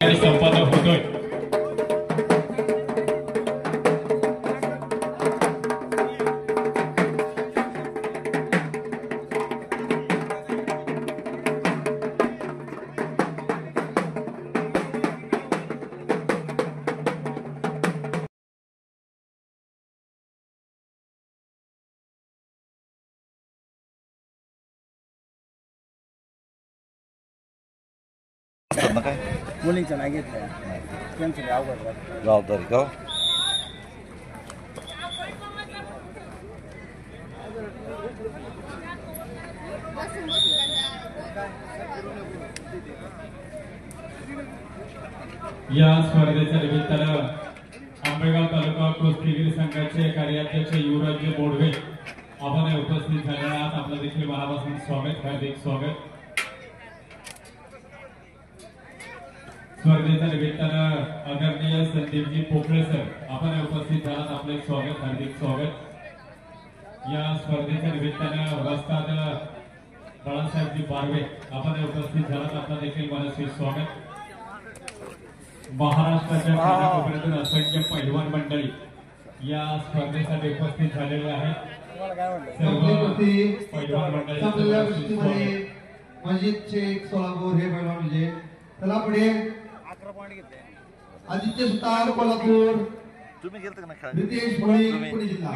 संपन्न होतोय। काय मुलींचं नाही घेतलं त्यांचं अवघड जबाबदारी का या स्पर्धेच्या निमित्तानं आंबेगाव तालुका कुस्तीगीर संघाचे कार्याध्यक्ष युवराज बोडवे आपण उपस्थित झाले आहात। आपलं देखील मनापासून स्वागत, हार्दिक स्वागत। स्पर्धेच्या निमित्तानं आदरणीय संदीपजी पोकळे सर आपण उपस्थित झालात, आपले स्वागत, हार्दिक स्वागत। या स्पर्धेच्या निमित्तानं वस्ताद बाळासाहेबजी बारवे आपण उपस्थित झालात, आपलं देखील मनस्वी स्वागत। महाराष्ट्राच्या कानाकोपऱ्यातून असंख्य पैलवान मंडळी या स्पर्धेसाठी उपस्थित झालेले आहेत। सर्व पैलवान मंडळी मस्जिद शेख सोलापूर हे पैलवान म्हणजे चला पुढे आदित्य सुतार कोल्हापूर, तुम्ही गेलता का ना नितेश भोळे पुणे जिल्हा।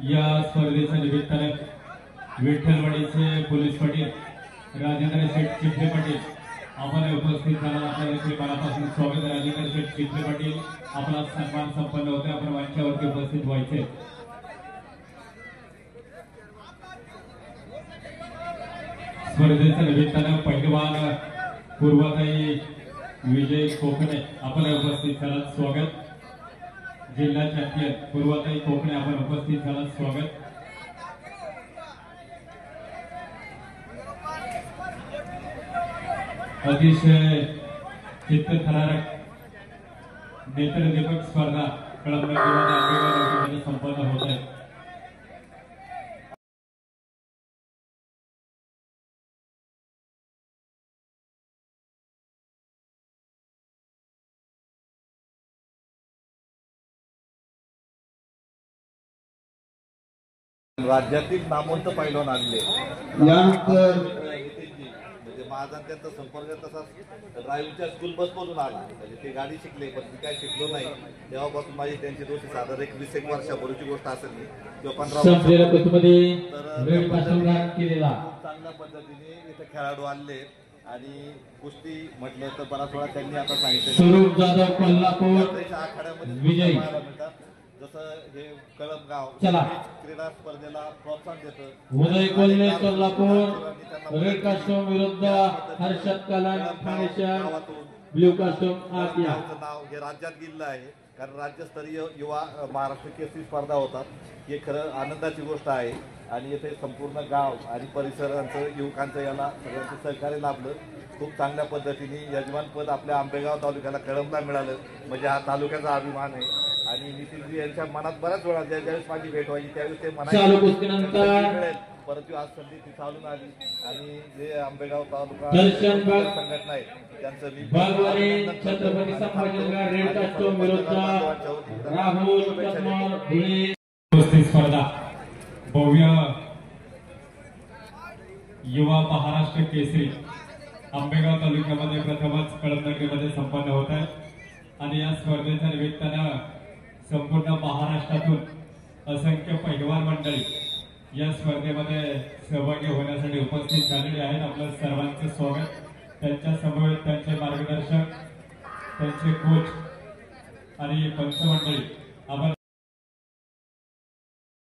या स्पर्धेच्या निमित्ताने विठ्ठलवाडीचे पोलीस पाटील राजेंद्र शेठ चिखले पाटील आपण उपस्थित झाला, आपल्या मनापासून स्वागत। राजेंद्र शेठ चिखले पाटील आपला सन्मान संपन्न होते, आपण मंचावरती उपस्थित व्हायचे। स्पर्धेच्या निमित्तानं पहिलवान पूर्वताई विजय कोकणे आपण उपस्थित झाला, स्वागत। जिल्हा चॅम्पियन पूर्वताई कोकणे आपण उपस्थित झाला, स्वागत। अतिशय चित्तथरारक नेत्रदीपक स्पर्धा कळमनुरी संपन्न होत आहे। राज्यातील नामवंत पैलवान आणले यानंतर म्हणजे माझा त्यांचा संपर्क तसा ड्रायव्हिंगच्या स्कूल बस मधून आला, म्हणजे ते गाडी शिकले पण मी काय शिकलो नाही। तेव्हापासून माझी त्यांची दोस्ती साधारण 20-21 वर्षापूर्वीची गोष्ट असेल किंवा 15 चांगल्या पद्धतीने इथे खेळाडू आणले आणि कुस्ती म्हटलं तर बराच वेळा त्यांनी आता सांगितलं आखाड्यामध्ये जसं हे कळमगाव क्रीडा स्पर्धेला प्रोत्साहन देतं। उदय कोल्हे सोलापूर रेड कास्टूम विरुद्ध हर्षद कलान ठाणेच्या ब्ल्यू कास्टूम आत्या नाव हे राज्यात गेलेलं आहे, कारण राज्यस्तरीय युवा महाराष्ट्र केसरी स्पर्धा होतात। हे खरं आनंदाची गोष्ट आहे आणि इथे संपूर्ण गाव आणि परिसरांचं युवकांचं याला सगळ्यांचं सहकार्य लाभलं। खूप चांगल्या पद्धतीने यजमानपद आपल्या आंबेगाव तालुक्याला कळमला मिळालं, म्हणजे हा तालुक्याचा अभिमान आहे। आणि नितीनजी यांच्या मनात बऱ्याच वेळा ज्यावेळेस माझी भेट व्हायची त्यावेळेस ते म्हणाले, परंतु आज संधी ती चालून आली आणि जे आंबेगाव तालुका संघटना आहे त्यांचं स्पर्धा भव्य युवा महाराष्ट्र केसरी आंबेगाव तालुक्यामध्ये प्रथमच कळमनुरीमध्ये संपन्न होत आहे आणि या स्पर्धेच्या निमित्तानं संपूर्ण महाराष्ट्रातून असंख्य पैलवान मंडळी या स्पर्धेमध्ये सहभागी होण्यासाठी उपस्थित झालेले आहेत। आपलं सर्वांचं स्वागत। त्यांच्या समवेत त्यांचे मार्गदर्शक, त्यांचे कोच आणि पंच मंडळी आपण